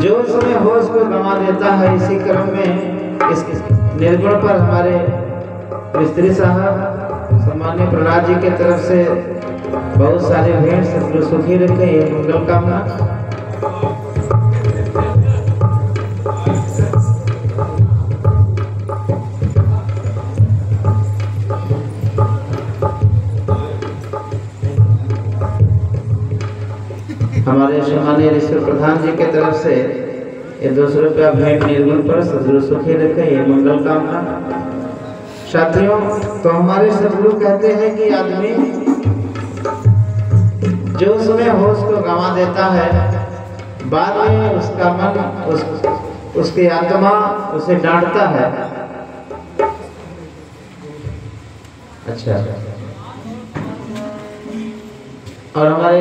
जो समय होश को गंवा देता है, इसी क्रम में इस निर्गुण पर हमारे मिस्त्री साहब सम्मान्य प्रहलाद जी की तरफ से बहुत सारे भेंट सतगुरु सुखी रखे, ये मंगल कामना। हमारे सम्मानीय ऋषि प्रधान जी की तरफ से ये 200 रुपया भेंट निर्गुण पर सदगुरु सुखी रखे, ये मंगल कामना। साथियों, तो हमारे सदगुरु कहते हैं कि आदमी जो उसमें होश को गंवा देता है, बाद में उसका मन उसकी आत्मा उसे डांटता है। अच्छा, और हमारे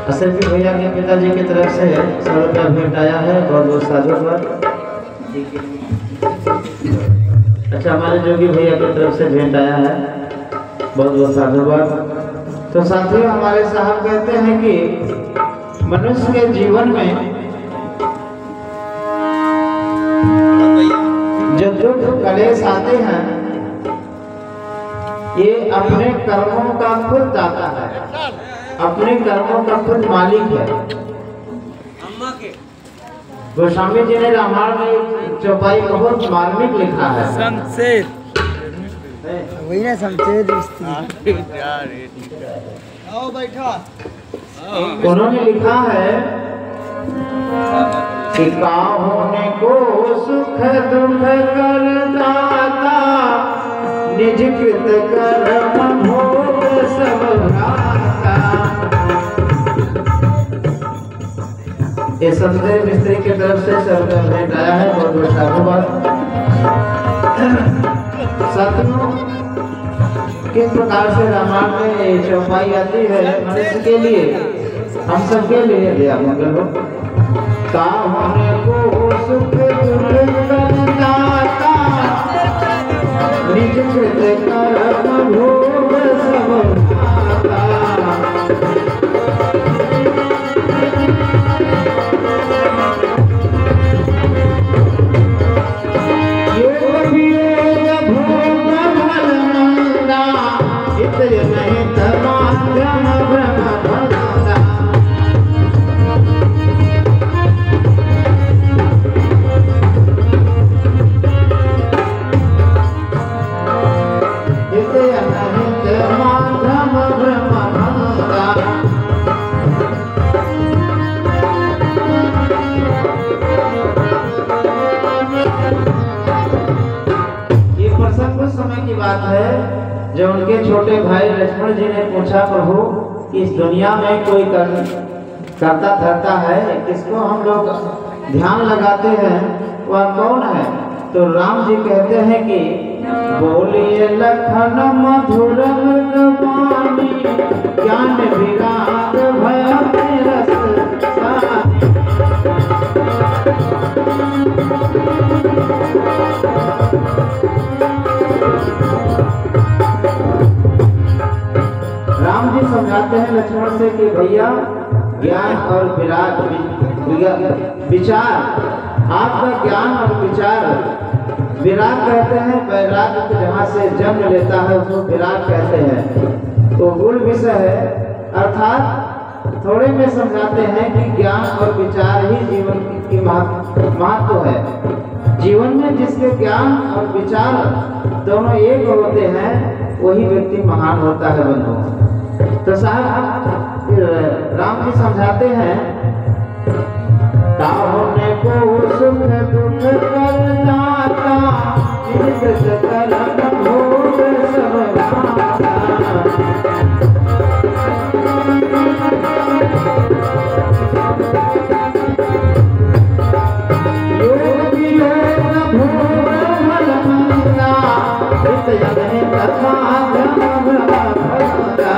असरफी भैया के पिताजी की तरफ से 100 रुपया भेंट आया है, बहुत बहुत साधुवाद। अच्छा, हमारे जोगी भैया की तरफ से भेंट आया है, बहुत बहुत साधुवाद। तो साथियों, हमारे साहब कहते हैं कि मनुष्य के जीवन में जो दुख कलेश आते हैं, ये अपने कर्मों का खुद दाता है, अपने कर्मों का खुद मालिक है। गोस्वामी जी ने रामायण में चौपाई बहुत मार्मिक लिखा है। वही ना शमशेर। उन्होंने लिखा है कि काहों को सुख दुख कर दाता, निज कृत कर्म भोग सब भ्राता। ये संजय मिस्त्री की तरफ से सर्वदा भेंट आया है, बहुत बहुत साधुवाद। साथियों, किस प्रकार से रामायण में चौपाई आती है मनुष्य के लिए, हम सबके लिए दिया मंगल हो। कामने को सुख दुख दाता, निज कृत कर्म भोग सब भ्राता। जब उनके छोटे भाई लक्ष्मण जी ने पूछा, प्रभु कि इस दुनिया में कोई करता धरता है, किसको हम लोग ध्यान लगाते हैं, वह कौन है? तो राम जी कहते हैं कि बोलिए लखन मधुर मृदुबानी, ज्ञान विराग भय रस सानी। राम जी समझाते हैं लक्ष्मण से कि भैया, ज्ञान और विचार, आपका ज्ञान और विचार, विराग कहते हैं, वैराग्य जहाँ से जन्म लेता है उसको विराग कहते हैं, तो गुण विषय है। अर्थात थोड़े में समझाते हैं कि ज्ञान और विचार ही जीवन की महत्व है। जीवन में जिसके ज्ञान और विचार दोनों एक होते हैं, वही व्यक्ति महान होता है बंधु। तो साहब राम जी समझाते हैं, काहों को सुख दुख कर दाता, निज कृत कर्म भोग सब भ्राता। योगी योग भोग फल मंदा, हित जन धर्मा धर्म भ्राता।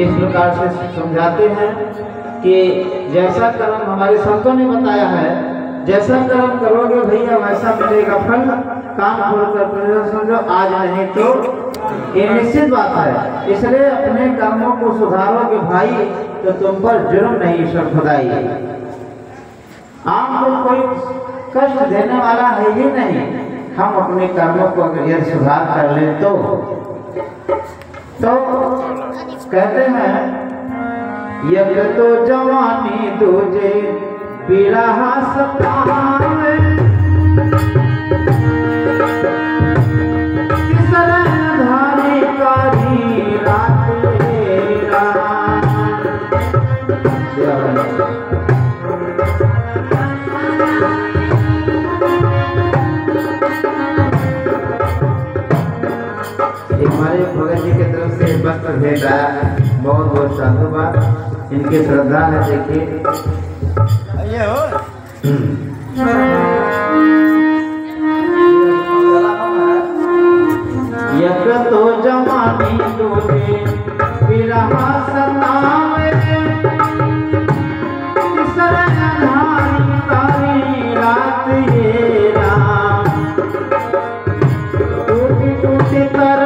इस प्रकार से समझाते हैं कि जैसा कर्म हमारे संतों ने बताया है, जैसा कर्म करोगे भैया वैसा मिलेगा फल। काम खोलकर समझो, आज नहीं तो ये निश्चित बात है। इसलिए अपने कर्मों को सुधारोगे भाई तो तुम पर जुर्म नहीं ईश्वर खुदाई। आपको कोई कष्ट देने वाला है ही नहीं। हम अपने कर्मों को अगर यदि सुधार कर ले तो कहते हैं यज्ञ तो जवानी दूजे बिरहा सतावे, धारी कारी रात हमारे भगत जी की तरफ से वस्त्र भेंट आया। बहुत बहुत साधुवाद, इनकी श्रद्धा है। देखिए यक तो जवानी दूजे बिरहा सतावे, सरधारी कारी रात ये राम, टूटी टूटी तर